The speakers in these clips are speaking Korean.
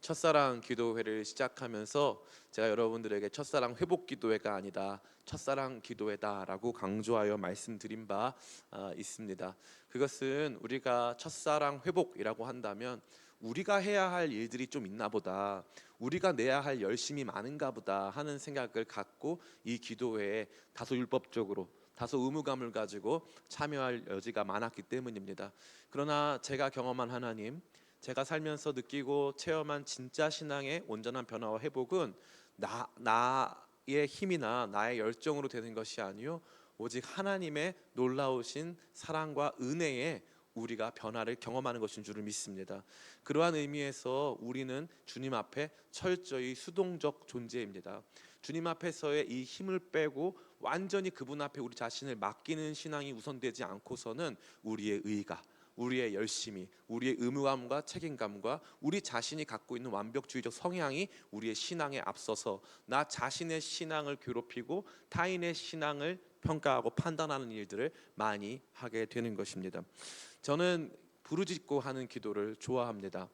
첫사랑 기도회를 시작하면서 제가 여러분들에게 첫사랑 회복 기도회가 아니다, 첫사랑 기도회다라고 강조하여 말씀드린 바 있습니다. 그것은 우리가 첫사랑 회복이라고 한다면 우리가 해야 할 일들이 좀 있나 보다, 우리가 내야 할 열심이 많은가 보다 하는 생각을 갖고 이 기도회에 다소 율법적으로, 다소 의무감을 가지고 참여할 여지가 많았기 때문입니다. 그러나 제가 경험한 하나님, 제가 살면서 느끼고 체험한 진짜 신앙의 온전한 변화와 회복은 나의 힘이나 나의 열정으로 되는 것이 아니요, 오직 하나님의 놀라우신 사랑과 은혜에 우리가 변화를 경험하는 것인 줄을 믿습니다. 그러한 의미에서 우리는 주님 앞에 철저히 수동적 존재입니다. 주님 앞에서의 이 힘을 빼고 완전히 그분 앞에 우리 자신을 맡기는 신앙이 우선되지 않고서는 우리의 의가, 우리의 열심이, 우리의 의무감과 책임감과 우리 자신이 갖고 있는 완벽주의적 성향이 우리의 신앙에 앞서서 나 자신의 신앙을 괴롭히고 타인의 신앙을 평가하고 판단하는 일들을 많이 하게 되는 것입니다. 저는 부르짖고 하는 기도를 좋아합니다.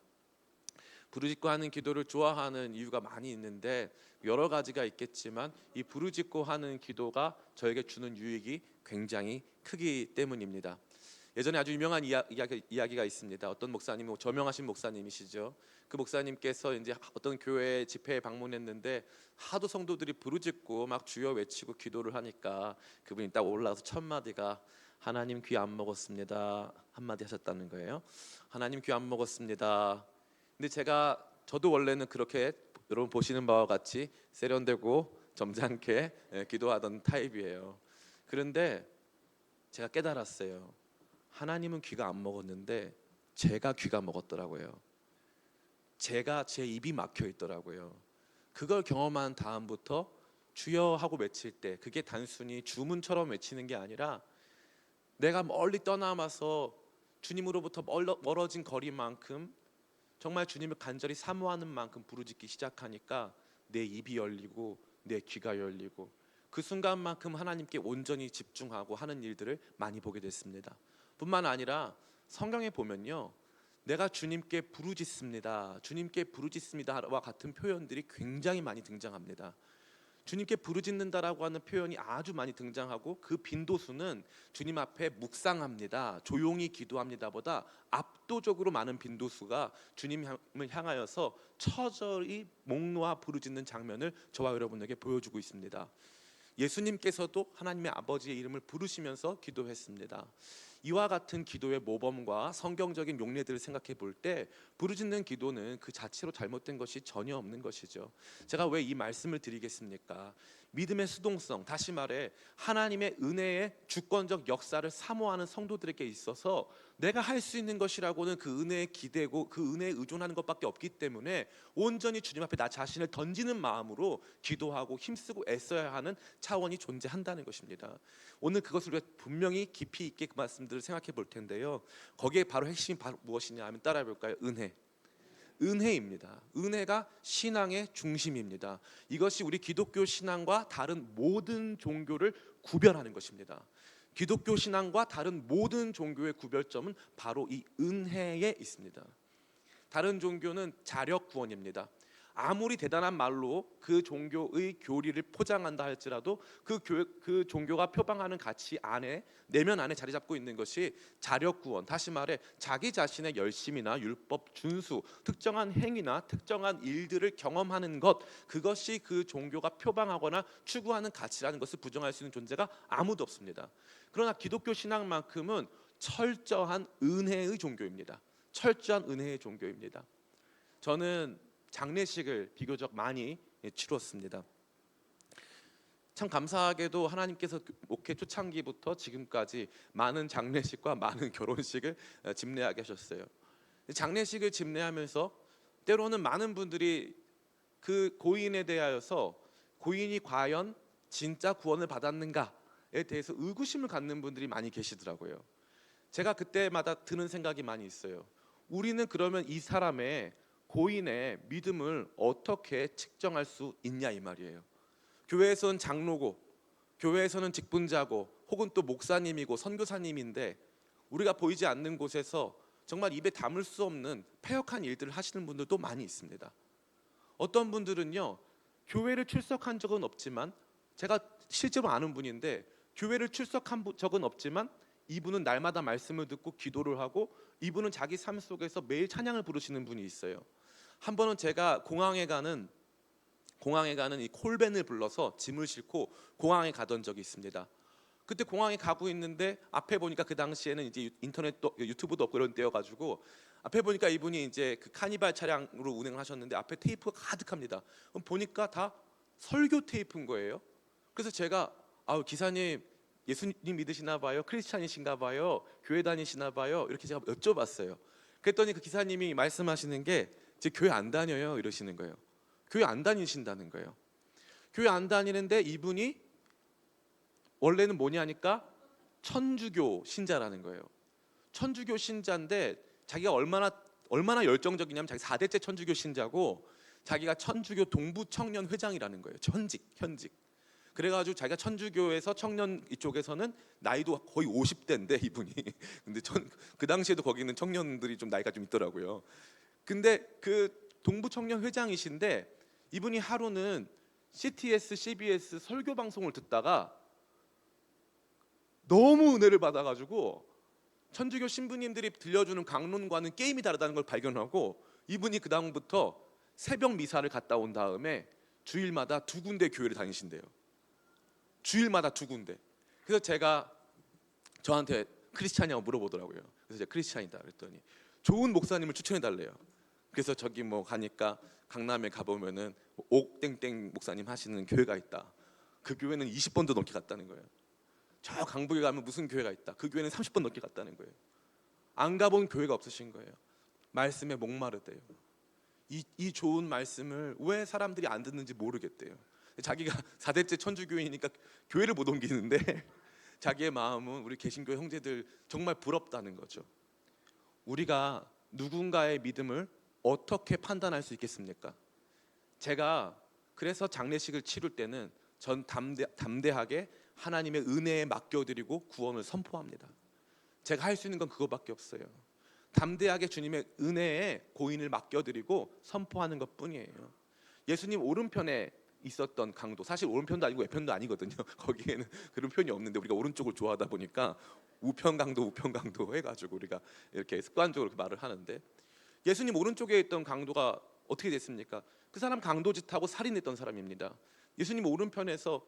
부르짖고 하는 기도를 좋아하는 이유가 많이 있는데 여러 가지가 있겠지만 이 부르짖고 하는 기도가 저에게 주는 유익이 굉장히 크기 때문입니다. 예전에 아주 유명한 이야기가 있습니다. 어떤 목사님, 저명하신 목사님이시죠. 그 목사님께서 이제 어떤 교회 집회에 방문했는데 하도 성도들이 부르짖고 막 주여 외치고 기도를 하니까 그분이 딱 올라와서 첫 마디가 하나님 귀 안 먹었습니다 한마디 하셨다는 거예요. 하나님 귀 안 먹었습니다. 근데 저도 원래는 그렇게 여러분 보시는 바와 같이 세련되고 점잖게 기도하던 타입이에요. 그런데 제가 깨달았어요. 하나님은 귀가 안 먹었는데 제가 귀가 먹었더라고요. 제 입이 막혀 있더라고요. 그걸 경험한 다음부터 주여 하고 외칠 때 그게 단순히 주문처럼 외치는 게 아니라 내가 멀리 떠나서 주님으로부터 멀어진 거리만큼 정말 주님을 간절히 사모하는 만큼 부르짖기 시작하니까 내 입이 열리고 내 귀가 열리고 그 순간만큼 하나님께 온전히 집중하고 하는 일들을 많이 보게 됐습니다. 뿐만 아니라 성경에 보면요, 내가 주님께 부르짖습니다, 주님께 부르짖습니다와 같은 표현들이 굉장히 많이 등장합니다. 주님께 부르짖는다라고 하는 표현이 아주 많이 등장하고 그 빈도수는 주님 앞에 묵상합니다, 조용히 기도합니다보다 압도적으로 많은 빈도수가 주님을 향하여서 처절히 목 놓아 부르짖는 장면을 저와 여러분에게 보여주고 있습니다. 예수님께서도 하나님의 아버지의 이름을 부르시면서 기도했습니다. 이와 같은 기도의 모범과 성경적인 용례들을 생각해 볼 때 부르짖는 기도는 그 자체로 잘못된 것이 전혀 없는 것이죠. 제가 왜 이 말씀을 드리겠습니까? 믿음의 수동성, 다시 말해 하나님의 은혜의 주권적 역사를 사모하는 성도들에게 있어서 내가 할 수 있는 것이라고는 그 은혜에 기대고 그 은혜에 의존하는 것밖에 없기 때문에 온전히 주님 앞에 나 자신을 던지는 마음으로 기도하고 힘쓰고 애써야 하는 차원이 존재한다는 것입니다. 오늘 그것을 우리가 분명히 깊이 있게 그 말씀들을 생각해 볼 텐데요, 거기에 바로 핵심이 바로 무엇이냐 하면 따라해 볼까요? 은혜입니다. 은혜가 신앙의 중심입니다. 이것이 우리 기독교 신앙과 다른 모든 종교를 구별하는 것입니다. 기독교 신앙과 다른 모든 종교의 구별점은 바로 이 은혜에 있습니다. 다른 종교는 자력 구원입니다. 아무리 대단한 말로 그 종교의 교리를 포장한다 할지라도 그 종교가 표방하는 가치 안에, 내면 안에 자리 잡고 있는 것이 자력 구원, 다시 말해 자기 자신의 열심이나 율법 준수, 특정한 행위나 특정한 일들을 경험하는 것, 그것이 그 종교가 표방하거나 추구하는 가치라는 것을 부정할 수 있는 존재가 아무도 없습니다. 그러나 기독교 신앙만큼은 철저한 은혜의 종교입니다. 철저한 은혜의 종교입니다. 저는 장례식을 비교적 많이 치루었습니다. 참 감사하게도 하나님께서 목회 초창기부터 지금까지 많은 장례식과 많은 결혼식을 집례하게 하셨어요. 장례식을 집례하면서 때로는 많은 분들이 그 고인에 대하여서 고인이 과연 진짜 구원을 받았는가에 대해서 의구심을 갖는 분들이 많이 계시더라고요. 제가 그때마다 드는 생각이 많이 있어요. 우리는 그러면 이 사람의 고인의 믿음을 어떻게 측정할 수 있냐 이 말이에요. 교회에서는 장로고, 교회에서는 직분자고, 혹은 또 목사님이고 선교사님인데 우리가 보이지 않는 곳에서 정말 입에 담을 수 없는 패역한 일들을 하시는 분들도 많이 있습니다. 어떤 분들은요, 교회를 출석한 적은 없지만, 제가 실제로 아는 분인데 교회를 출석한 적은 없지만 이분은 날마다 말씀을 듣고 기도를 하고 이분은 자기 삶 속에서 매일 찬양을 부르시는 분이 있어요. 한 번은 제가 공항에 가는 이 콜밴을 불러서 짐을 싣고 공항에 가던 적이 있습니다. 그때 공항에 가고 있는데 앞에 보니까 그 당시에는 이제 인터넷도 유튜브도 없고 그런 때여가지고 앞에 보니까 이분이 이제 그 카니발 차량으로 운행을 하셨는데 앞에 테이프가 가득합니다. 그럼 보니까 다 설교 테이프인 거예요. 그래서 제가 기사님 예수님 믿으시나 봐요? 크리스찬이신가 봐요? 교회 다니시나 봐요? 이렇게 제가 여쭤봤어요. 그랬더니 그 기사님이 말씀하시는 게 제 교회 안 다녀요 이러시는 거예요. 교회 안 다니신다는 거예요. 교회 안 다니는데 이분이 원래는 뭐냐니까 천주교 신자라는 거예요. 천주교 신자인데 자기가 얼마나 열정적이냐면 자기 4대째 천주교 신자고 자기가 천주교 동부 청년 회장이라는 거예요. 현직. 그래가지고 자기가 천주교에서 청년 이쪽에서는 나이도 거의 50대인데 이분이 근데 그 당시에도 거기 있는 청년들이 좀 나이가 좀 있더라고요. 근데 그 동부 청년 회장이신데 이분이 하루는 CTS, CBS 설교 방송을 듣다가 너무 은혜를 받아가지고 천주교 신부님들이 들려주는 강론과는 게임이 다르다는 걸 발견하고 이분이 그 다음부터 새벽 미사를 갔다 온 다음에 주일마다 2군데 교회를 다니신대요. 주일마다 2군데. 그래서 제가 저한테 크리스찬이냐고 물어보더라고요. 그래서 제가 크리스찬이다 그랬더니 좋은 목사님을 추천해 달래요. 그래서 저기 뭐 가니까 강남에 가보면은 옥땡땡 목사님 하시는 교회가 있다. 그 교회는 20번도 넘게 갔다는 거예요. 저 강북에 가면 무슨 교회가 있다. 그 교회는 30번 넘게 갔다는 거예요. 안 가본 교회가 없으신 거예요. 말씀에 목마르대요. 이 좋은 말씀을 왜 사람들이 안 듣는지 모르겠대요. 자기가 4대째 천주교이니까 교회를 못 옮기는데 자기의 마음은 우리 개신교 형제들 정말 부럽다는 거죠. 우리가 누군가의 믿음을 어떻게 판단할 수 있겠습니까? 제가 그래서 장례식을 치를 때는 전 담대하게 하나님의 은혜에 맡겨드리고 구원을 선포합니다. 제가 할 수 있는 건 그거밖에 없어요. 담대하게 주님의 은혜에 고인을 맡겨드리고 선포하는 것뿐이에요. 예수님 오른편에 있었던 강도, 사실 오른편도 아니고 왼편도 아니거든요. 거기에는 그런 표현이 없는데 우리가 오른쪽을 좋아하다 보니까 우편강도 해가지고 우리가 이렇게 습관적으로 말을 하는데 예수님 오른쪽에 있던 강도가 어떻게 됐습니까? 그 사람 강도짓하고 살인했던 사람입니다. 예수님 오른편에서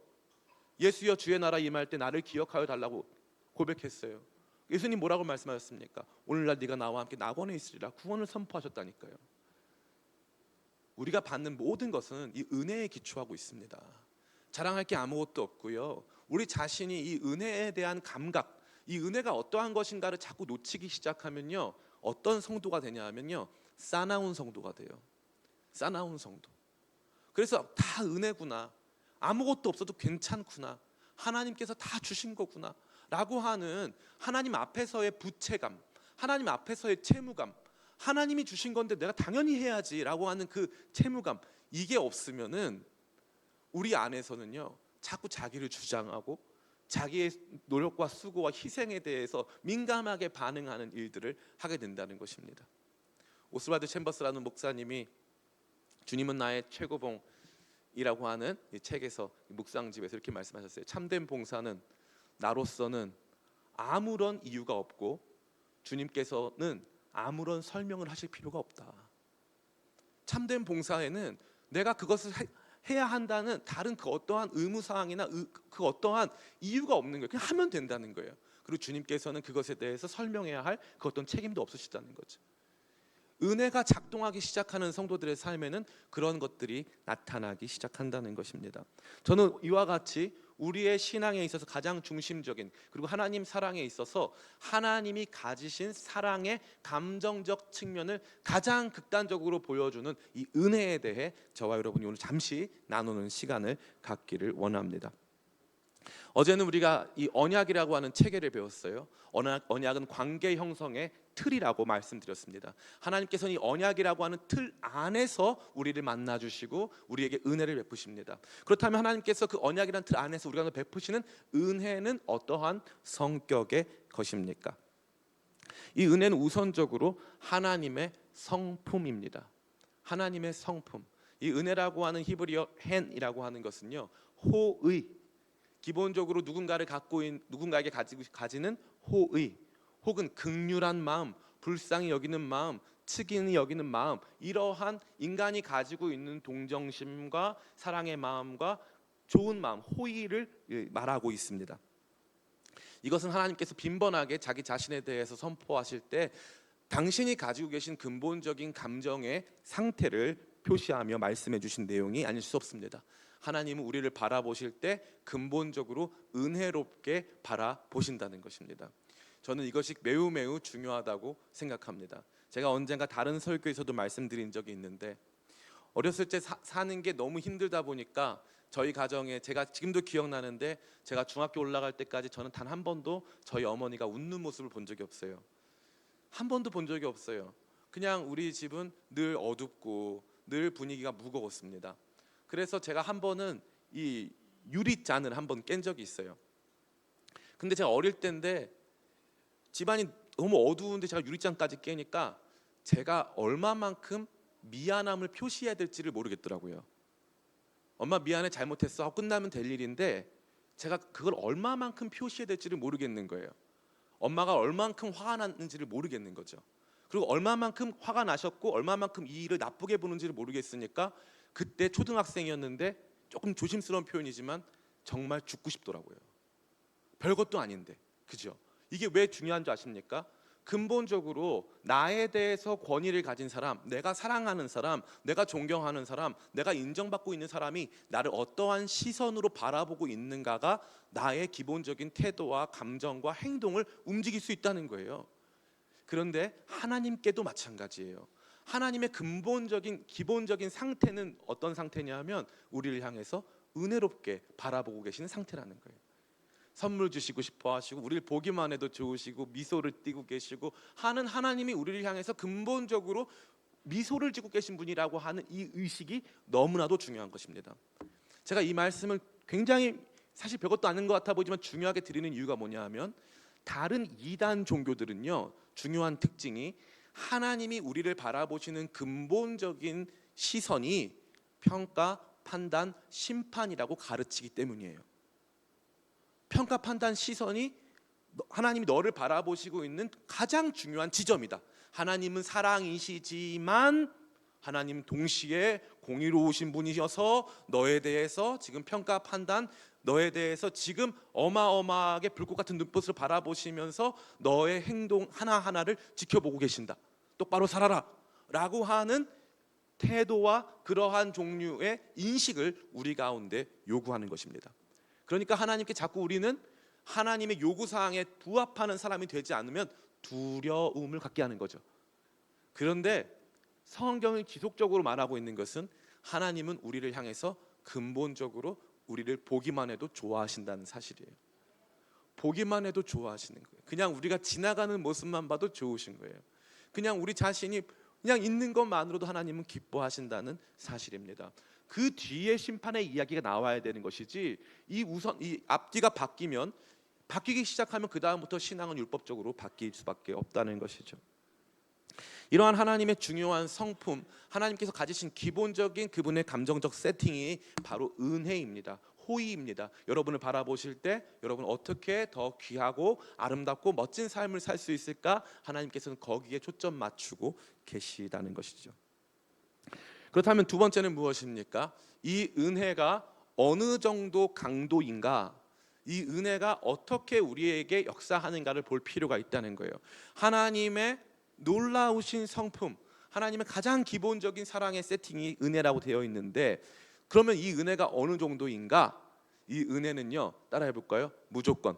예수여 주의 나라 임할 때 나를 기억하여 달라고 고백했어요. 예수님 뭐라고 말씀하셨습니까? 오늘날 네가 나와 함께 낙원에 있으리라 구원을 선포하셨다니까요. 우리가 받는 모든 것은 이 은혜에 기초하고 있습니다. 자랑할 게 아무것도 없고요. 우리 자신이 이 은혜에 대한 감각, 이 은혜가 어떠한 것인가를 자꾸 놓치기 시작하면요, 어떤 성도가 되냐 하면요, 싸나운 성도가 돼요. 싸나운 성도. 그래서 다 은혜구나, 아무것도 없어도 괜찮구나, 하나님께서 다 주신 거구나 라고 하는 하나님 앞에서의 부채감, 하나님 앞에서의 채무감, 하나님이 주신 건데 내가 당연히 해야지 라고 하는 그 채무감, 이게 없으면은 우리 안에서는요 자꾸 자기를 주장하고 자기의 노력과 수고와 희생에 대해서 민감하게 반응하는 일들을 하게 된다는 것입니다. 오스왈드 챔버스라는 목사님이 주님은 나의 최고봉이라고 하는 이 책에서, 묵상집에서 이렇게 말씀하셨어요. 참된 봉사는 나로서는 아무런 이유가 없고 주님께서는 아무런 설명을 하실 필요가 없다. 참된 봉사에는 내가 그것을 해야 한다는 다른 그 어떠한 의무사항이나 그 어떠한 이유가 없는 거예요. 그냥 하면 된다는 거예요. 그리고 주님께서는 그것에 대해서 설명해야 할 그 어떤 책임도 없으시다는 거죠. 은혜가 작동하기 시작하는 성도들의 삶에는 그런 것들이 나타나기 시작한다는 것입니다. 저는 이와 같이 우리의 신앙에 있어서 가장 중심적인, 그리고 하나님 사랑에 있어서 하나님이 가지신 사랑의 감정적 측면을 가장 극단적으로 보여주는 이 은혜에 대해 저와 여러분이 오늘 잠시 나누는 시간을 갖기를 원합니다. 어제는 우리가 이 언약이라고 하는 체계를 배웠어요. 언약은 관계 형성의 틀이라고 말씀드렸습니다. 하나님께서는 이 언약이라고 하는 틀 안에서 우리를 만나주시고 우리에게 은혜를 베푸십니다. 그렇다면 하나님께서 그 언약이라는 틀 안에서 우리가 베푸시는 은혜는 어떠한 성격의 것입니까? 이 은혜는 우선적으로 하나님의 성품입니다. 하나님의 성품. 이 은혜라고 하는 히브리어 헨이라고 하는 것은요, 호의, 기본적으로 누군가에게 가지는 호의, 혹은 긍휼한 마음, 불쌍히 여기는 마음, 측은히 여기는 마음, 이러한 인간이 가지고 있는 동정심과 사랑의 마음과 좋은 마음, 호의를 말하고 있습니다. 이것은 하나님께서 빈번하게 자기 자신에 대해서 선포하실 때 당신이 가지고 계신 근본적인 감정의 상태를 표시하며 말씀해 주신 내용이 아닐 수 없습니다. 하나님은 우리를 바라보실 때 근본적으로 은혜롭게 바라보신다는 것입니다. 저는 이것이 매우 매우 중요하다고 생각합니다. 제가 언젠가 다른 설교에서도 말씀드린 적이 있는데, 어렸을 때 사는 게 너무 힘들다 보니까 저희 가정에, 제가 지금도 기억나는데, 제가 중학교 올라갈 때까지 저는 단 한 번도 저희 어머니가 웃는 모습을 본 적이 없어요. 한 번도 본 적이 없어요. 그냥 우리 집은 늘 어둡고 늘 분위기가 무거웠습니다. 그래서 제가 한 번은 이 유리잔을 한 번 깬 적이 있어요. 근데 제가 어릴 때인데 집안이 너무 어두운데 제가 유리잔까지 깨니까 제가 얼마만큼 미안함을 표시해야 될지를 모르겠더라고요. 엄마 미안해, 잘못했어 하고 끝나면 될 일인데 제가 그걸 얼마만큼 표시해야 될지를 모르겠는 거예요. 엄마가 얼마만큼 화가 났는지를 모르겠는 거죠. 그리고 얼마만큼 화가 나셨고 얼마만큼 이 일을 나쁘게 보는지를 모르겠으니까 그때 초등학생이었는데, 조금 조심스러운 표현이지만 정말 죽고 싶더라고요. 별것도 아닌데, 그죠? 이게 왜 중요한 줄 아십니까? 근본적으로 나에 대해서 권위를 가진 사람, 내가 사랑하는 사람, 내가 존경하는 사람, 내가 인정받고 있는 사람이 나를 어떠한 시선으로 바라보고 있는가가 나의 기본적인 태도와 감정과 행동을 움직일 수 있다는 거예요. 그런데 하나님께도 마찬가지예요. 하나님의 기본적인 상태는 어떤 상태냐면 우리를 향해서 은혜롭게 바라보고 계시는 상태라는 거예요. 선물 주시고 싶어 하시고 우리를 보기만 해도 좋으시고 미소를 띠고 계시고 하는 하나님이 우리를 향해서 근본적으로 미소를 지고 계신 분이라고 하는 이 의식이 너무나도 중요한 것입니다. 제가 이 말씀을 굉장히 사실 별것도 아닌 것 같아 보이지만 중요하게 드리는 이유가 뭐냐 하면, 다른 이단 종교들은요, 중요한 특징이 하나님이 우리를 바라보시는 근본적인 시선이 평가, 판단, 심판이라고 가르치기 때문이에요. 평가, 판단, 시선이 하나님이 너를 바라보시고 있는 가장 중요한 지점이다. 하나님은 사랑이시지만 하나님 동시에 공의로우신 분이셔서 너에 대해서 지금 평가, 판단, 너에 대해서 지금 어마어마하게 불꽃 같은 눈빛으로 바라보시면서 너의 행동 하나하나를 지켜보고 계신다. 똑바로 살아라 라고 하는 태도와 그러한 종류의 인식을 우리 가운데 요구하는 것입니다. 그러니까 하나님께 자꾸 우리는 하나님의 요구사항에 부합하는 사람이 되지 않으면 두려움을 갖게 하는 거죠. 그런데 성경이 지속적으로 말하고 있는 것은 하나님은 우리를 향해서 근본적으로 우리를 보기만 해도 좋아하신다는 사실이에요. 보기만 해도 좋아하시는 거예요. 그냥 우리가 지나가는 모습만 봐도 좋으신 거예요. 그냥 우리 자신이 그냥 있는 것만으로도 하나님은 기뻐하신다는 사실입니다. 그 뒤에 심판의 이야기가 나와야 되는 것이지, 이 앞뒤가 바뀌기 시작하면 그 다음부터 신앙은 율법적으로 바뀔 수밖에 없다는 것이죠. 이러한 하나님의 중요한 성품, 하나님께서 가지신 기본적인 그분의 감정적 세팅이 바로 은혜입니다. 호의입니다. 여러분을 바라보실 때 여러분 어떻게 더 귀하고 아름답고 멋진 삶을 살 수 있을까? 하나님께서는 거기에 초점 맞추고 계시다는 것이죠. 그렇다면 두 번째는 무엇입니까? 이 은혜가 어느 정도 강도인가? 이 은혜가 어떻게 우리에게 역사하는가를 볼 필요가 있다는 거예요. 하나님의 놀라우신 성품, 하나님의 가장 기본적인 사랑의 세팅이 은혜라고 되어 있는데, 그러면 이 은혜가 어느 정도인가? 이 은혜는요, 따라해 볼까요? 무조건,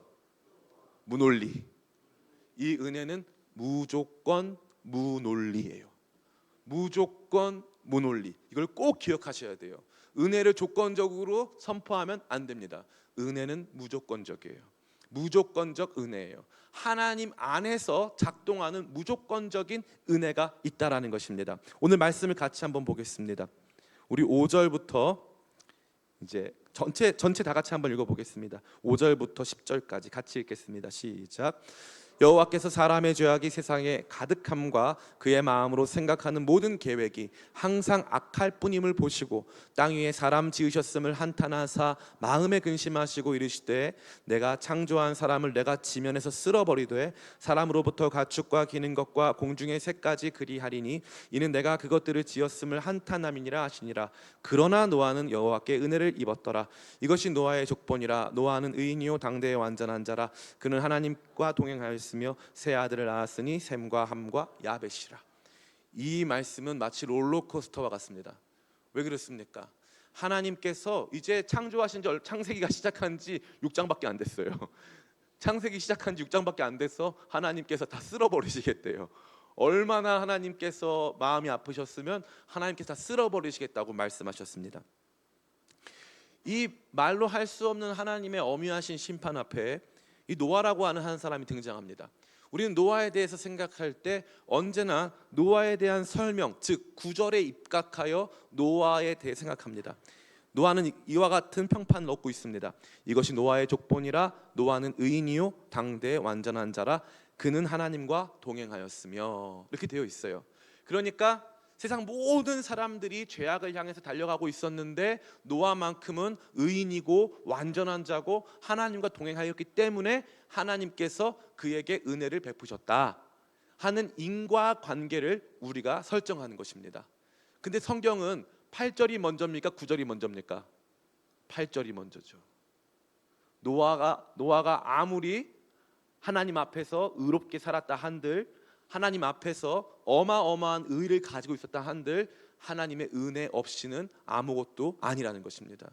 무논리. 이 은혜는 무조건 무논리예요. 무조건 무논리. 이걸 꼭 기억하셔야 돼요. 은혜를 조건적으로 선포하면 안 됩니다. 은혜는 무조건적이에요. 무조건적 은혜예요. 하나님 안에서 작동하는 무조건적인 은혜가 있다라는 것입니다. 오늘 말씀을 같이 한번 보겠습니다. 우리 5절부터 이제 전체 다 같이 한번 읽어보겠습니다. 5절부터 10절까지 같이 읽겠습니다. 시작. 여호와께서 사람의 죄악이 세상에 가득함과 그의 마음으로 생각하는 모든 계획이 항상 악할 뿐임을 보시고 땅 위에 사람 지으셨음을 한탄하사 마음에 근심하시고 이르시되 내가 창조한 사람을 내가 지면에서 쓸어버리되 사람으로부터 가축과 기는 것과 공중의 새까지 그리하리니 이는 내가 그것들을 지었음을 한탄함이니라 하시니라. 그러나 노아는 여호와께 은혜를 입었더라. 이것이 노아의 족본이라. 노아는 의인이요 당대의 완전한 자라. 그는 하나님과 동행하였으며 세 아들을 낳았으니 셈과 함과 야벳이라. 이 말씀은 마치 롤러코스터와 같습니다. 왜 그렇습니까? 하나님께서 이제 창조하신 지 창세기가 시작한 지 6장밖에 안 됐어요. 창세기 시작한 지 6장밖에 안 돼서 하나님께서 다 쓸어버리시겠대요. 얼마나 하나님께서 마음이 아프셨으면 하나님께서 다 쓸어버리시겠다고 말씀하셨습니다. 이 말로 할 수 없는 하나님의 엄유하신 심판 앞에 이 노아라고 하는 한 사람이 등장합니다. 우리는 노아에 대해서 생각할 때 언제나 노아에 대한 설명, 즉 구절에 입각하여 노아에 대해 생각합니다. 노아는 이와 같은 평판을 얻고 있습니다. 이것이 노아의 족본이라. 노아는 의인이요 당대의 완전한 자라. 그는 하나님과 동행하였으며. 이렇게 되어 있어요. 그러니까 세상 모든 사람들이 죄악을 향해서 달려가고 있었는데 노아만큼은 의인이고 완전한 자고 하나님과 동행하였기 때문에 하나님께서 그에게 은혜를 베푸셨다 하는 인과관계를 우리가 설정하는 것입니다. 근데 성경은 8절이 먼저입니까? 9절이 먼저입니까? 8절이 먼저죠. 노아가 아무리 하나님 앞에서 의롭게 살았다 한들, 하나님 앞에서 어마어마한 의를 가지고 있었다 한들 하나님의 은혜 없이는 아무것도 아니라는 것입니다.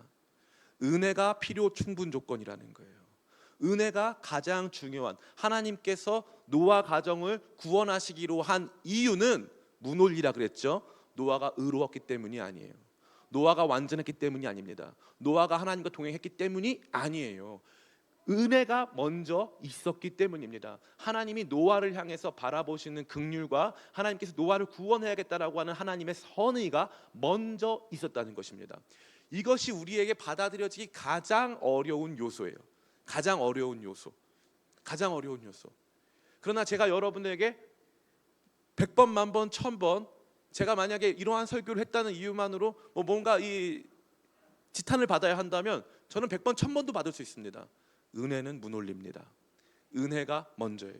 은혜가 필요 충분 조건이라는 거예요. 은혜가 가장 중요한, 하나님께서 노아 가정을 구원하시기로 한 이유는 무논리라 그랬죠. 노아가 의로웠기 때문이 아니에요. 노아가 완전했기 때문이 아닙니다. 노아가 하나님과 동행했기 때문이 아니에요. 은혜가 먼저 있었기 때문입니다. 하나님이 노아를 향해서 바라보시는 긍휼과 하나님께서 노아를 구원해야겠다라고 하는 하나님의 선의가 먼저 있었다는 것입니다. 이것이 우리에게 받아들여지기 가장 어려운 요소예요. 가장 어려운 요소. 그러나 제가 여러분에게 100번, 만번, 1000번 제가 만약에 이러한 설교를 했다는 이유만으로 뭔가 이 지탄을 받아야 한다면 저는 100번, 1000번도 받을 수 있습니다. 은혜는 무논리입니다. 은혜가 먼저예요.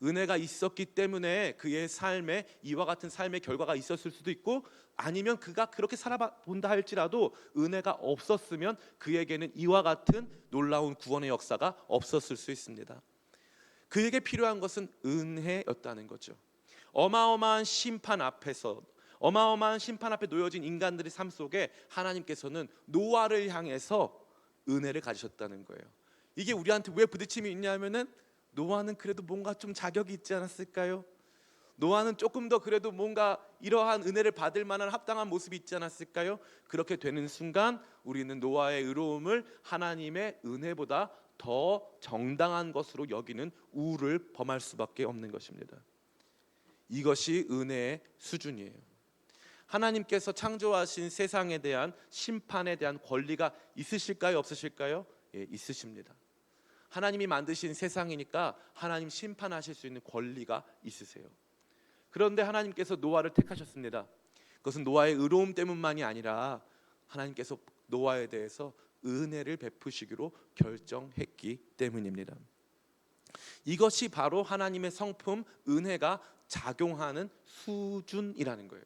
은혜가 있었기 때문에 그의 삶에 이와 같은 삶의 결과가 있었을 수도 있고, 아니면 그가 그렇게 살아본다 할지라도 은혜가 없었으면 그에게는 이와 같은 놀라운 구원의 역사가 없었을 수 있습니다. 그에게 필요한 것은 은혜였다는 거죠. 어마어마한 심판 앞에 놓여진 인간들의 삶 속에 하나님께서는 노아를 향해서 은혜를 가지셨다는 거예요. 이게 우리한테 왜 부딪힘이 있냐면은 노아는 그래도 뭔가 좀 자격이 있지 않았을까요? 노아는 조금 더 그래도 뭔가 이러한 은혜를 받을 만한 합당한 모습이 있지 않았을까요? 그렇게 되는 순간 우리는 노아의 의로움을 하나님의 은혜보다 더 정당한 것으로 여기는 우를 범할 수밖에 없는 것입니다. 이것이 은혜의 수준이에요. 하나님께서 창조하신 세상에 대한 심판에 대한 권리가 있으실까요? 없으실까요? 예, 있으십니다. 하나님이 만드신 세상이니까 하나님 심판하실 수 있는 권리가 있으세요. 그런데 하나님께서 노아를 택하셨습니다. 그것은 노아의 의로움 때문만이 아니라 하나님께서 노아에 대해서 은혜를 베푸시기로 결정했기 때문입니다. 이것이 바로 하나님의 성품 은혜가 작용하는 수준이라는 거예요.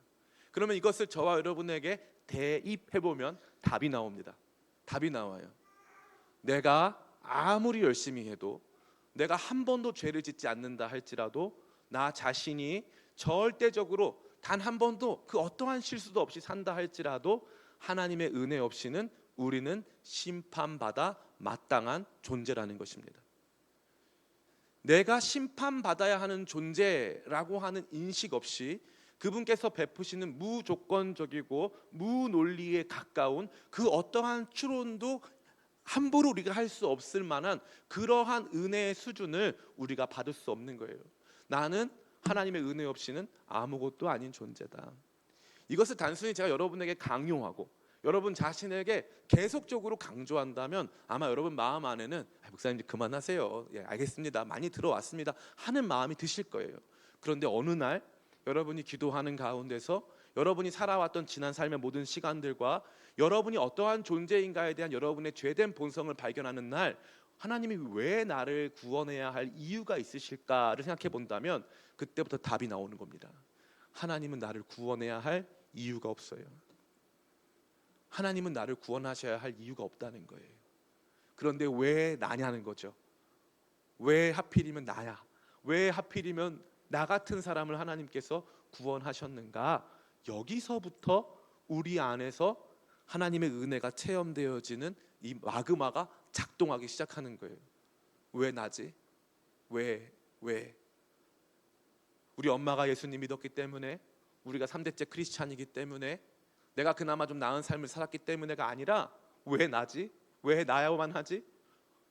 그러면 이것을 저와 여러분에게 대입해보면 답이 나옵니다. 답이 나와요. 내가 아무리 열심히 해도, 내가 한 번도 죄를 짓지 않는다 할지라도, 나 자신이 절대적으로 단 한 번도 그 어떠한 실수도 없이 산다 할지라도 하나님의 은혜 없이는 우리는 심판받아 마땅한 존재라는 것입니다. 내가 심판받아야 하는 존재라고 하는 인식 없이 그분께서 베푸시는 무조건적이고 무논리에 가까운 그 어떠한 추론도 함부로 우리가 할 수 없을 만한 그러한 은혜의 수준을 우리가 받을 수 없는 거예요. 나는 하나님의 은혜 없이는 아무것도 아닌 존재다. 이것을 단순히 제가 여러분에게 강요하고 여러분 자신에게 계속적으로 강조한다면 아마 여러분 마음 안에는 목사님 이제 그만하세요. 예, 알겠습니다. 많이 들어왔습니다. 하는 마음이 드실 거예요. 그런데 어느 날 여러분이 기도하는 가운데서 여러분이 살아왔던 지난 삶의 모든 시간들과 여러분이 어떠한 존재인가에 대한 여러분의 죄된 본성을 발견하는 날, 하나님이 왜 나를 구원해야 할 이유가 있으실까를 생각해 본다면 그때부터 답이 나오는 겁니다. 하나님은 나를 구원해야 할 이유가 없어요. 하나님은 나를 구원하셔야 할 이유가 없다는 거예요. 그런데 왜 나냐는 거죠. 왜 하필이면 나야? 왜 하필이면 나 같은 사람을 하나님께서 구원하셨는가? 여기서부터 우리 안에서 하나님의 은혜가 체험되어지는 이 마그마가 작동하기 시작하는 거예요. 왜 나지? 왜? 우리 엄마가 예수님 믿었기 때문에, 우리가 3대째 크리스찬이기 때문에, 내가 그나마 좀 나은 삶을 살았기 때문에가 아니라 왜 나지? 왜 나야만 하지?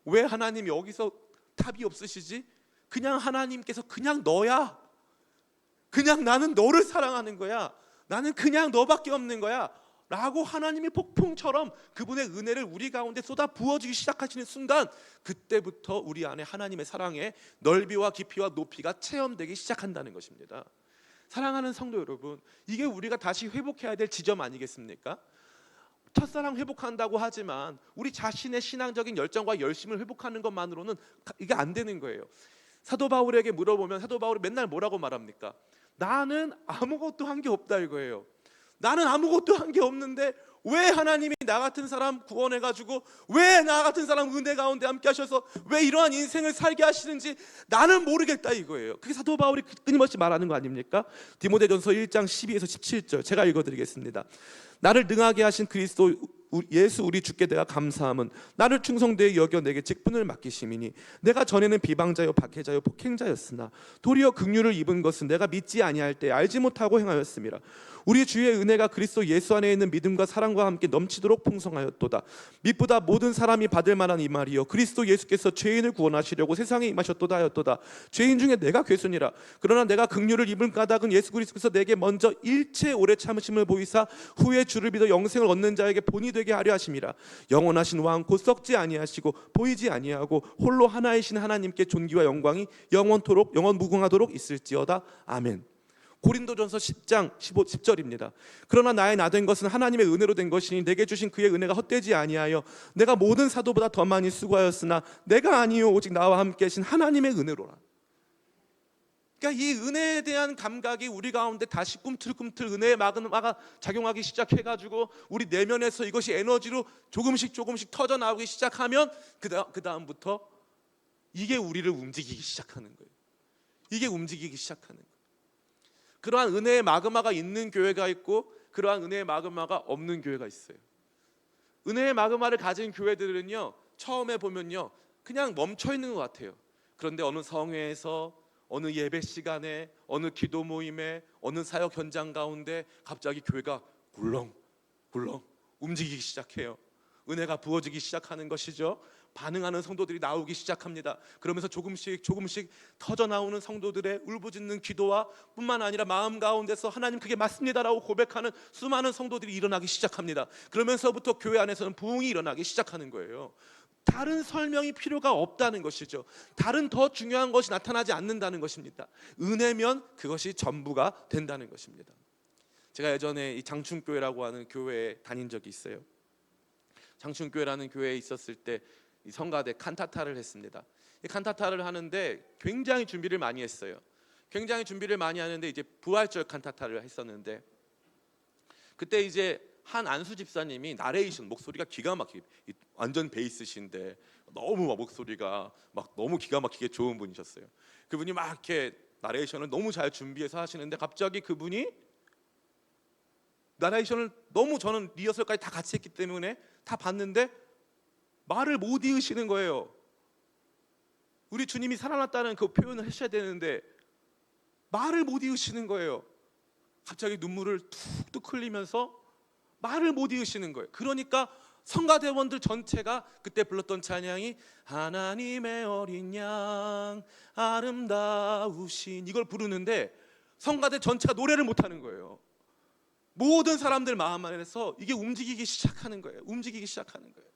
왜 하나님 여기서 답이 없으시지? 그냥 하나님께서 그냥 너야. 그냥 나는 너를 사랑하는 거야. 나는 그냥 너밖에 없는 거야 라고 하나님이 폭풍처럼 그분의 은혜를 우리 가운데 쏟아 부어주기 시작하시는 순간, 그때부터 우리 안에 하나님의 사랑의 넓이와 깊이와 높이가 체험되기 시작한다는 것입니다. 사랑하는 성도 여러분, 이게 우리가 다시 회복해야 될 지점 아니겠습니까? 첫사랑 회복한다고 하지만 우리 자신의 신앙적인 열정과 열심을 회복하는 것만으로는 이게 안 되는 거예요. 사도 바울에게 물어보면 사도 바울이 맨날 뭐라고 말합니까? 나는 아무것도 한 게 없다 이거예요. 나는 아무것도 한 게 없는데 왜 하나님이 나 같은 사람 구원해가지고, 왜 나 같은 사람 은혜 가운데 함께 하셔서 왜 이러한 인생을 살게 하시는지 나는 모르겠다 이거예요. 그게 사도 바울이 끊임없이 말하는 거 아닙니까? 디모데전서 1장 12에서 17절 제가 읽어드리겠습니다. 나를 능하게 하신 그리스도 예수 우리 주께 내가 감사함은 나를 충성되이 여겨 내게 직분을 맡기심이니, 내가 전에는 비방자요 박해자요 폭행자였으나 도리어 긍휼을 입은 것은 내가 믿지 아니할 때 알지 못하고 행하였음이라. 우리 주의 은혜가 그리스도 예수 안에 있는 믿음과 사랑과 함께 넘치도록 풍성하였도다. 믿보다 모든 사람이 받을 만한 이 말이요, 그리스도 예수께서 죄인을 구원하시려고 세상에 임하셨도다 하였도다. 죄인 중에 내가 괴순이라. 그러나 내가 긍휼을 입은 까닭은 예수 그리스도께서 내게 먼저 일체 오래 참으심을 보이사 후에 주를 믿어 영생을 얻는 자에게 본이 되게 하려 하심이라. 영원하신 왕 곧 썩지 아니하시고 보이지 아니하고 홀로 하나이신 하나님께 존귀와 영광이 영원토록 영원 무궁하도록 있을지어다. 아멘. 고린도전서 10장 10절입니다. 그러나 나의 나 된 것은 하나님의 은혜로 된 것이니 내게 주신 그의 은혜가 헛되지 아니하여 내가 모든 사도보다 더 많이 수고하였으나 내가 아니요 오직 나와 함께 하신 하나님의 은혜로라. 그러니까 이 은혜에 대한 감각이 우리 가운데 다시 꿈틀꿈틀 은혜의 마그마가 작용하기 시작해가지고 우리 내면에서 이것이 에너지로 조금씩 터져 나오기 시작하면 그 다음부터 이게 우리를 움직이기 시작하는 거예요. 이게 움직이기 시작하는 거예요. 그러한 은혜의 마그마가 있는 교회가 있고 그러한 은혜의 마그마가 없는 교회가 있어요. 은혜의 마그마를 가진 교회들은요, 처음에 보면요 그냥 멈춰 있는 것 같아요. 그런데 어느 성회에서, 어느 예배 시간에, 어느 기도 모임에, 어느 사역 현장 가운데 갑자기 교회가 굴렁굴렁 움직이기 시작해요. 은혜가 부어지기 시작하는 것이죠. 반응하는 성도들이 나오기 시작합니다. 그러면서 조금씩 터져나오는 성도들의 울부짖는 기도와 뿐만 아니라 마음 가운데서 하나님 그게 맞습니다라고 고백하는 수많은 성도들이 일어나기 시작합니다. 그러면서부터 교회 안에서는 부흥이 일어나기 시작하는 거예요. 다른 설명이 필요가 없다는 것이죠. 다른 더 중요한 것이 나타나지 않는다는 것입니다. 은혜면 그것이 전부가 된다는 것입니다. 제가 예전에 이 장충교회라고 하는 교회에 다닌 적이 있어요. 장충교회라는 교회에 있었을 때 이 성가대 칸타타를 했습니다. 이 칸타타를 하는데 굉장히 준비를 많이 했어요. 굉장히 준비를 많이 하는데 이제 부활절 칸타타를 했었는데, 그때 이제 한 안수 집사님이 나레이션, 목소리가 기가 막히게, 완전 베이스신데 너무 목소리가 막 너무 기가 막히게 좋은 분이셨어요. 그분이 막 이렇게 나레이션을 너무 잘 준비해서 하시는데 갑자기 그분이 나레이션을 너무, 저는 리허설까지 다 같이 했기 때문에 다 봤는데 말을 못 이으시는 거예요. 우리 주님이 살아났다는 그 표현을 하셔야 되는데 말을 못 이으시는 거예요. 갑자기 눈물을 툭툭 흘리면서 말을 못 이으시는 거예요. 그러니까 성가대원들 전체가 그때 불렀던 찬양이 하나님의 어린 양 아름다우신, 이걸 부르는데 성가대 전체가 노래를 못하는 거예요. 모든 사람들 마음 안에서 이게 움직이기 시작하는 거예요. 움직이기 시작하는 거예요.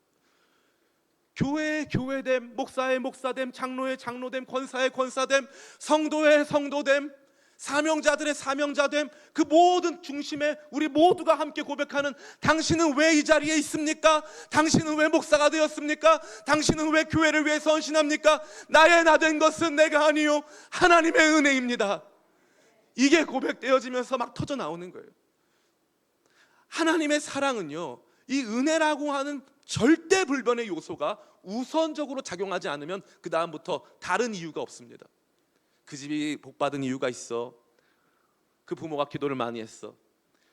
교회의 교회됨, 목사의 목사됨, 장로의 장로됨, 권사의 권사됨, 성도의 성도됨, 사명자들의 사명자됨, 그 모든 중심에 우리 모두가 함께 고백하는, 당신은 왜 이 자리에 있습니까? 당신은 왜 목사가 되었습니까? 당신은 왜 교회를 위해 헌신합니까? 나의 나 된 것은 내가 아니요 하나님의 은혜입니다. 이게 고백되어지면서 막 터져 나오는 거예요. 하나님의 사랑은요, 이 은혜라고 하는 절대 불변의 요소가 우선적으로 작용하지 않으면 그 다음부터 다른 이유가 없습니다. 그 집이 복받은 이유가 있어. 그 부모가 기도를 많이 했어.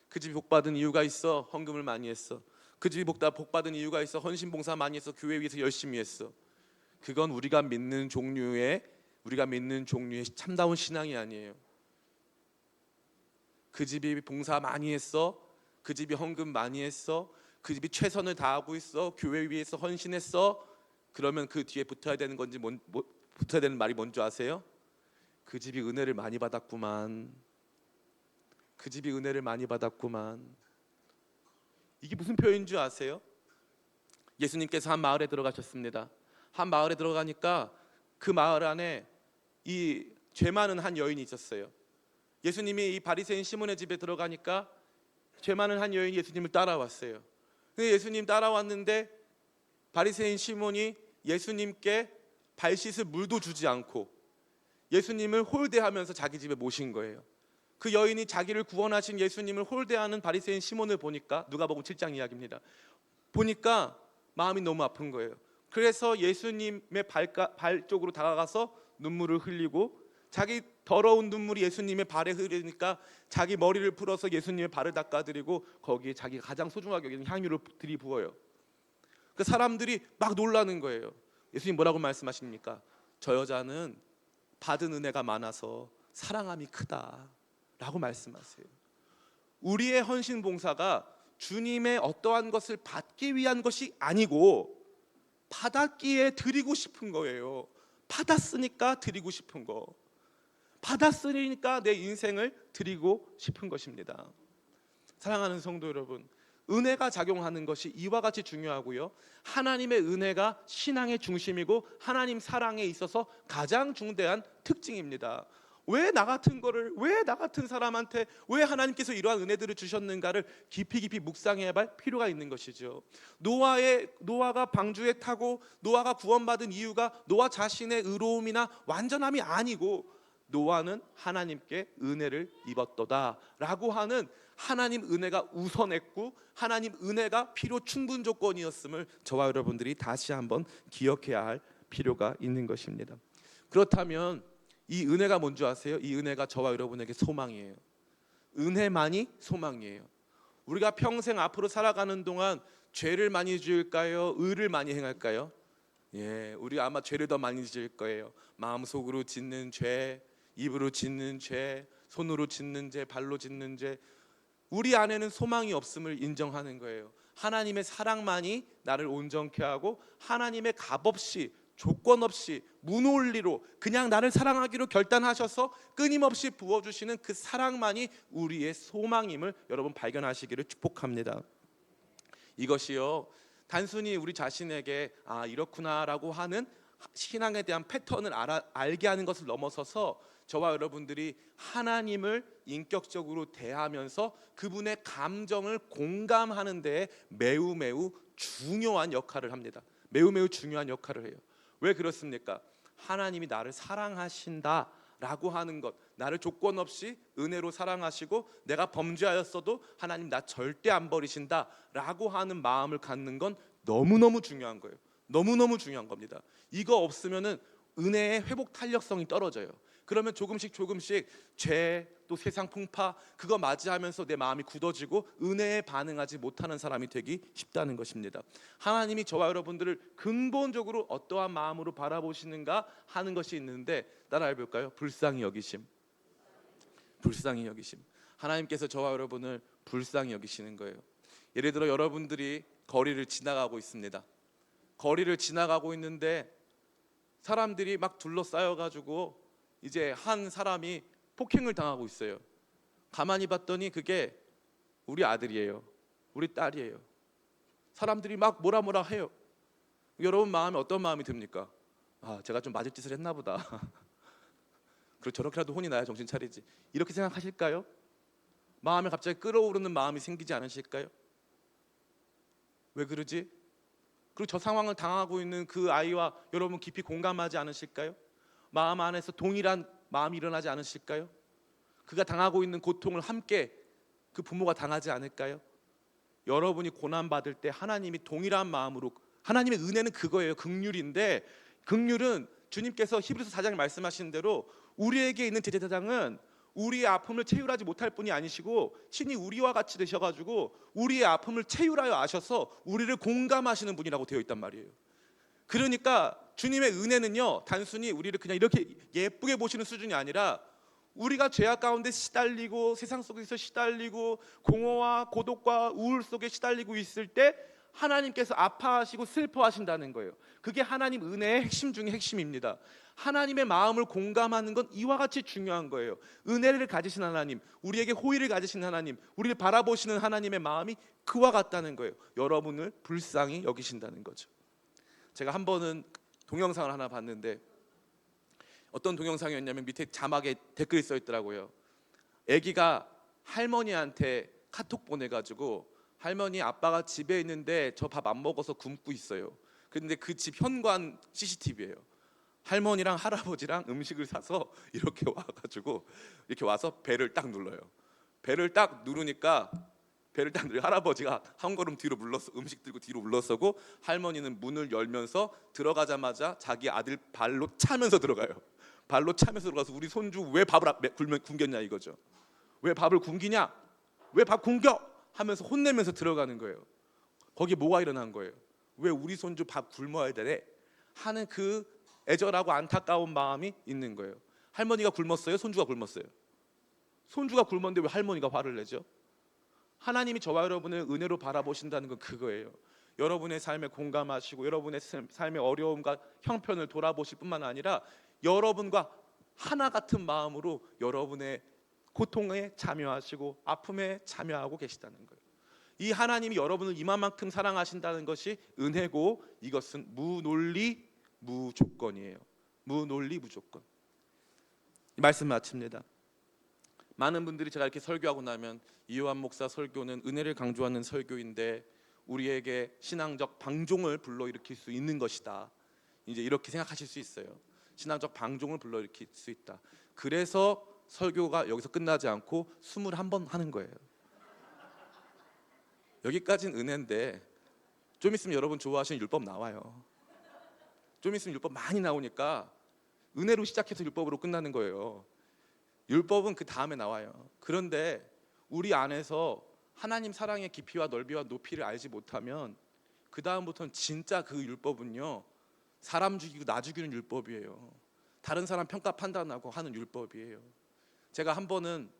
그 집이 복받은 이유가 있어. 헌금을 많이 했어. 그 집이 복받은 이유가 있어. 헌신봉사 많이 했어. 교회 위해서 열심히 했어. 그건 우리가 믿는 종류의 참다운 신앙이 아니에요. 그 집이 봉사 많이 했어. 그 집이 헌금 많이 했어. 그 집이 최선을 다하고 있어. 교회 위해서 헌신했어. 그러면 그 뒤에 붙어야 되는 건지 붙어야 되는 말이 뭔지 아세요? 그 집이 은혜를 많이 받았구만. 그 집이 은혜를 많이 받았구만. 이게 무슨 표현인 줄 아세요? 예수님께서 한 마을에 들어가셨습니다. 한 마을에 들어가니까 그 마을 안에 이 죄 많은 한 여인이 있었어요. 예수님이 이 바리새인 시몬의 집에 들어가니까 죄 많은 한 여인이 예수님을 따라왔어요. 근데 예수님 따라왔는데 바리새인 시몬이 예수님께 발 씻을 물도 주지 않고 예수님을 홀대하면서 자기 집에 모신 거예요. 그 여인이 자기를 구원하신 예수님을 홀대하는 바리새인 시몬을 보니까, 누가복음 7장 이야기입니다. 보니까 마음이 너무 아픈 거예요. 그래서 예수님의 발 쪽으로 다가가서 눈물을 흘리고, 자기 더러운 눈물이 예수님의 발에 흐르니까 자기 머리를 풀어서 예수님의 발을 닦아드리고 거기에 자기가 가장 소중하게 여기는 향유를 들이부어요. 그 사람들이 막 놀라는 거예요. 예수님 뭐라고 말씀하십니까? 저 여자는 받은 은혜가 많아서 사랑함이 크다 라고 말씀하세요. 우리의 헌신 봉사가 주님의 어떠한 것을 받기 위한 것이 아니고 받았기에 드리고 싶은 거예요. 받았으니까 드리고 싶은 거, 받았으니까 내 인생을 드리고 싶은 것입니다. 사랑하는 성도 여러분, 은혜가 작용하는 것이 이와 같이 중요하고요, 하나님의 은혜가 신앙의 중심이고 하나님 사랑에 있어서 가장 중대한 특징입니다. 왜 나 같은 사람한테 왜 하나님께서 이러한 은혜들을 주셨는가를 깊이 묵상해야 할 필요가 있는 것이죠. 노아가 방주에 타고 노아가 구원받은 이유가 노아 자신의 의로움이나 완전함이 아니고 노아는 하나님께 은혜를 입었도다 라고 하는 하나님 은혜가 우선했고 하나님 은혜가 필요 충분 조건이었음을 저와 여러분들이 다시 한번 기억해야 할 필요가 있는 것입니다. 그렇다면 이 은혜가 뭔지 아세요? 이 은혜가 저와 여러분에게 소망이에요. 은혜만이 소망이에요. 우리가 평생 앞으로 살아가는 동안 죄를 많이 지을까요? 의를 많이 행할까요? 우리가 아마 죄를 더 많이 지을 거예요. 마음속으로 짓는 죄, 입으로 짓는 죄, 손으로 짓는 죄, 발로 짓는 죄. 우리 안에는 소망이 없음을 인정하는 거예요. 하나님의 사랑만이 나를 온전케 하고 하나님의 값없이, 조건 없이, 무논리로 그냥 나를 사랑하기로 결단하셔서 끊임없이 부어주시는 그 사랑만이 우리의 소망임을 여러분 발견하시기를 축복합니다. 이것이요, 단순히 우리 자신에게 이렇구나라고 하는 신앙에 대한 패턴을 알게 하는 것을 넘어서서 저와 여러분들이 하나님을 인격적으로 대하면서 그분의 감정을 공감하는 데에 매우 중요한 역할을 합니다. 매우 중요한 역할을 해요. 왜 그렇습니까? 하나님이 나를 사랑하신다라고 하는 것, 나를 조건 없이 은혜로 사랑하시고 내가 범죄하였어도 하나님 나 절대 안 버리신다라고 하는 마음을 갖는 건 너무너무 중요한 거예요. 너무너무 중요한 겁니다. 이거 없으면은 은혜의 회복 탄력성이 떨어져요. 그러면 조금씩 죄, 또 세상 풍파 그거 맞이하면서 내 마음이 굳어지고 은혜에 반응하지 못하는 사람이 되기 쉽다는 것입니다. 하나님이 저와 여러분들을 근본적으로 어떠한 마음으로 바라보시는가 하는 것이 있는데 따라해 볼까요? 불쌍히 여기심. 불쌍히 여기심. 하나님께서 저와 여러분을 불쌍히 여기시는 거예요. 예를 들어 여러분들이 거리를 지나가고 있습니다. 거리를 지나가고 있는데 사람들이 막 둘러싸여 가지고 이제 한 사람이 폭행을 당하고 있어요. 가만히 봤더니 그게 우리 아들이에요. 우리 딸이에요. 사람들이 막 뭐라 뭐라 해요. 여러분 마음에 어떤 마음이 듭니까? 아, 제가 좀 맞을 짓을 했나 보다. 그리고 저렇게라도 혼이 나야 정신 차리지. 이렇게 생각하실까요? 마음에 갑자기 끓어오르는 마음이 생기지 않으실까요? 왜 그러지? 그리고 저 상황을 당하고 있는 그 아이와 여러분 깊이 공감하지 않으실까요? 마음 안에서 동일한 마음이 일어나지 않으실까요? 그가 당하고 있는 고통을 함께 그 부모가 당하지 않을까요? 여러분이 고난받을 때 하나님이 동일한 마음으로, 하나님의 은혜는 그거예요. 긍휼인데, 긍휼은 주님께서 히브리서 4장에 말씀하신 대로 우리에게 있는 제사장은 우리의 아픔을 체휼하지 못할 뿐이 아니시고 친히 우리와 같이 되셔가지고 우리의 아픔을 체휼하여 아셔서 우리를 공감하시는 분이라고 되어 있단 말이에요. 그러니까 주님의 은혜는요, 단순히 우리를 그냥 이렇게 예쁘게 보시는 수준이 아니라 우리가 죄악 가운데 시달리고 세상 속에서 시달리고 공허와 고독과 우울 속에 시달리고 있을 때 하나님께서 아파하시고 슬퍼하신다는 거예요. 그게 하나님 은혜의 핵심 중에 핵심입니다. 하나님의 마음을 공감하는 건 이와 같이 중요한 거예요. 은혜를 가지신 하나님, 우리에게 호의를 가지신 하나님, 우리를 바라보시는 하나님의 마음이 그와 같다는 거예요. 여러분을 불쌍히 여기신다는 거죠. 제가 한 번은 동영상을 하나 봤는데 어떤 동영상이었냐면 밑에 자막에 댓글이 써 있더라고요. 아기가 할머니한테 카톡 보내가지고 할머니, 아빠가 집에 있는데 저 밥 안 먹어서 굶고 있어요. 근데 그 집 현관 CCTV예요. 할머니랑 할아버지랑 음식을 사서 이렇게 와가지고 이렇게 와서 배를 딱 눌러요. 배를 딱 누르니까 할아버지가 한 걸음 뒤로 물러서 음식 들고 뒤로 물러서고 할머니는 문을 열면서 들어가자마자 자기 아들 발로 차면서 들어가요. 발로 차면서 들어가서 우리 손주 왜 밥을 굶겼냐 이거죠. 왜 밥을 굶기냐? 왜 밥 굶겨? 하면서 혼내면서 들어가는 거예요. 거기에 뭐가 일어난 거예요? 왜 우리 손주 밥 굶어야 되네? 하는 그 애절하고 안타까운 마음이 있는 거예요. 할머니가 굶었어요? 손주가 굶었어요? 손주가 굶었는데 왜 할머니가 화를 내죠? 하나님이 저와 여러분을 은혜로 바라보신다는 건 그거예요. 여러분의 삶에 공감하시고 여러분의 삶의 어려움과 형편을 돌아보실 뿐만 아니라 여러분과 하나 같은 마음으로 여러분의 고통에 참여하시고 아픔에 참여하고 계시다는 거예요. 이 하나님이 여러분을 이만큼 사랑하신다는 것이 은혜고 이것은 무논리 무조건이에요. 무논리 무조건. 이 말씀 마칩니다. 많은 분들이 제가 이렇게 설교하고 나면 이요한 목사 설교는 은혜를 강조하는 설교인데 우리에게 신앙적 방종을 불러일으킬 수 있는 것이다. 이제 이렇게 생각하실 수 있어요. 신앙적 방종을 불러일으킬 수 있다. 그래서 설교가 여기서 끝나지 않고 21번 하는 거예요. 여기까지는 은혜인데 좀 있으면 여러분 좋아하시는 율법 나와요. 좀 있으면 율법 많이 나오니까 은혜로 시작해서 율법으로 끝나는 거예요. 율법은 그 다음에 나와요. 그런데 우리 안에서 하나님 사랑의 깊이와 넓이와 높이를 알지 못하면 그 다음부터는 진짜 그 율법은요, 사람 죽이고 나 죽이는 율법이에요. 다른 사람 평가 판단하고 하는 율법이에요. 제가 한 번은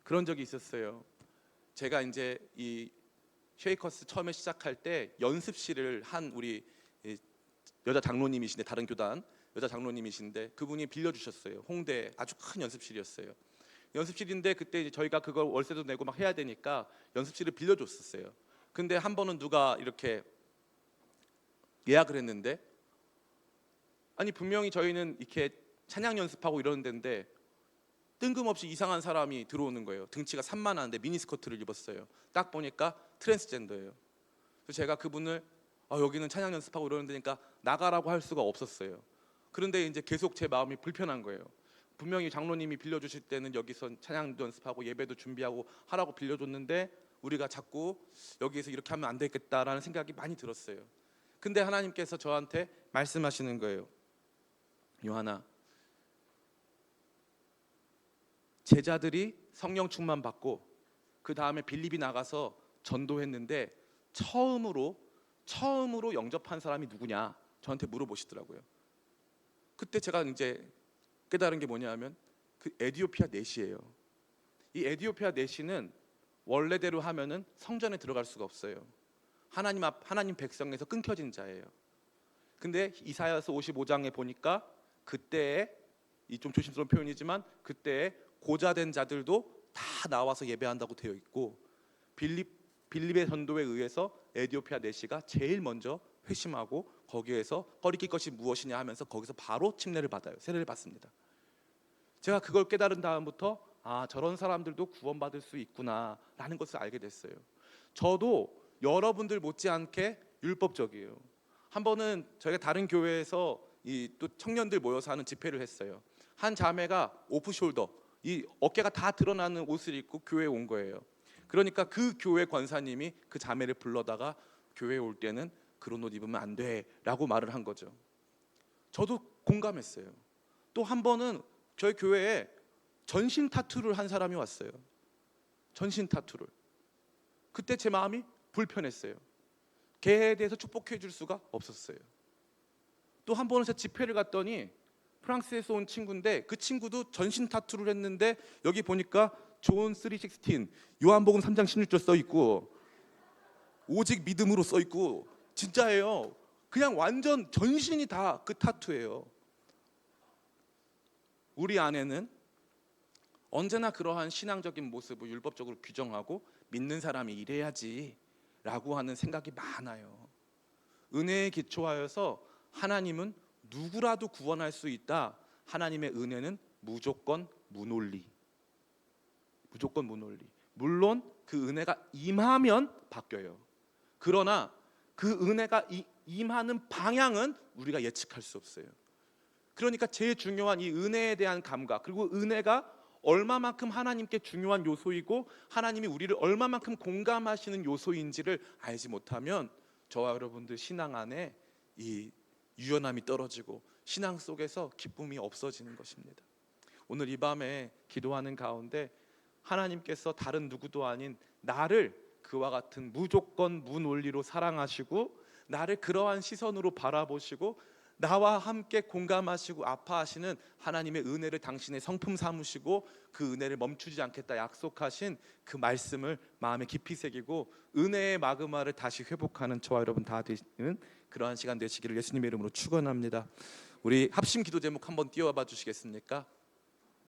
그런 적이 있었어요. 제가 이제 이 쉐이커스 처음에 시작할 때 연습실을 한 우리 여자 장로님이신데, 다른 교단 여자 장로님이신데 그분이 빌려주셨어요. 홍대 아주 큰 연습실이었어요. 연습실인데 그때 이제 저희가 그걸 월세도 내고 막 해야 되니까 연습실을 빌려줬었어요. 근데 한 번은 누가 이렇게 예약을 했는데, 아니 분명히 저희는 이렇게 찬양 연습하고 이러는 데인데 뜬금없이 이상한 사람이 들어오는 거예요. 등치가 산만한데 미니스커트를 입었어요. 딱 보니까 트랜스젠더예요. 그래서 제가 그분을 여기는 찬양 연습하고 이러는 데니까 나가라고 할 수가 없었어요. 그런데 이제 계속 제 마음이 불편한 거예요. 분명히 장로님이 빌려주실 때는 여기서 찬양도 연습하고 예배도 준비하고 하라고 빌려줬는데 우리가 자꾸 여기에서 이렇게 하면 안 되겠다라는 생각이 많이 들었어요. 근데 하나님께서 저한테 말씀하시는 거예요. 요한아, 제자들이 성령 충만 받고 그 다음에 빌립이 나가서 전도했는데 처음으로 영접한 사람이 누구냐 저한테 물어보시더라고요. 그때 제가 이제 깨달은 게 뭐냐면 그 에디오피아 넷이에요. 이 에디오피아 넷이는 원래대로 하면은 성전에 들어갈 수가 없어요. 하나님 백성에서 끊겨진 자예요. 근데 이사야서 55장에 보니까 그때에, 이 좀 조심스러운 표현이지만 그때에 고자된 자들도 다 나와서 예배한다고 되어 있고 빌립의 전도에 의해서 에디오피아 내시가 제일 먼저 회심하고 거기에서 꺼리낄 것이 무엇이냐 하면서 거기서 바로 침례를 받아요. 세례를 받습니다. 제가 그걸 깨달은 다음부터 저런 사람들도 구원받을 수 있구나라는 것을 알게 됐어요. 저도 여러분들 못지않게 율법적이에요. 한 번은 저희가 다른 교회에서 또 청년들 모여서 하는 집회를 했어요. 한 자매가 오프숄더, 이 어깨가 다 드러나는 옷을 입고 교회에 온 거예요. 그러니까 그 교회 권사님이 그 자매를 불러다가 교회에 올 때는 그런 옷 입으면 안 돼라고 말을 한 거죠. 저도 공감했어요. 또 한 번은 저희 교회에 전신 타투를 한 사람이 왔어요. 전신 타투를. 그때 제 마음이 불편했어요. 걔에 대해서 축복해 줄 수가 없었어요. 또 한 번은 제가 집회를 갔더니 프랑스에서 온 친구인데 그 친구도 전신 타투를 했는데 여기 보니까 존 3:16 요한복음 3장 16절 써 있고 오직 믿음으로 써 있고 진짜예요. 그냥 완전 전신이 다 그 타투예요. 우리 안에는 언제나 그러한 신앙적인 모습을 율법적으로 규정하고 믿는 사람이 이래야지 라고 하는 생각이 많아요. 은혜에 기초하여서 하나님은 누구라도 구원할 수 있다. 하나님의 은혜는 무조건 무논리. 무조건 무논리. 물론 그 은혜가 임하면 바뀌어요. 그러나 그 은혜가 임하는 방향은 우리가 예측할 수 없어요. 그러니까 제일 중요한 이 은혜에 대한 감각, 그리고 은혜가 얼마만큼 하나님께 중요한 요소이고 하나님이 우리를 얼마만큼 공감하시는 요소인지를 알지 못하면 저와 여러분들 신앙 안에 이 유연함이 떨어지고 신앙 속에서 기쁨이 없어지는 것입니다. 오늘 이 밤에 기도하는 가운데 하나님께서 다른 누구도 아닌 나를 그와 같은 무조건 무논리로 사랑하시고 나를 그러한 시선으로 바라보시고 나와 함께 공감하시고 아파하시는 하나님의 은혜를 당신의 성품 삼으시고 그 은혜를 멈추지 않겠다 약속하신 그 말씀을 마음에 깊이 새기고 은혜의 마그마를 다시 회복하는 저와 여러분 다 되시는 그러한 시간 되시기를 예수님의 이름으로 축원합니다. 우리 합심 기도 제목 한번 띄워봐 주시겠습니까?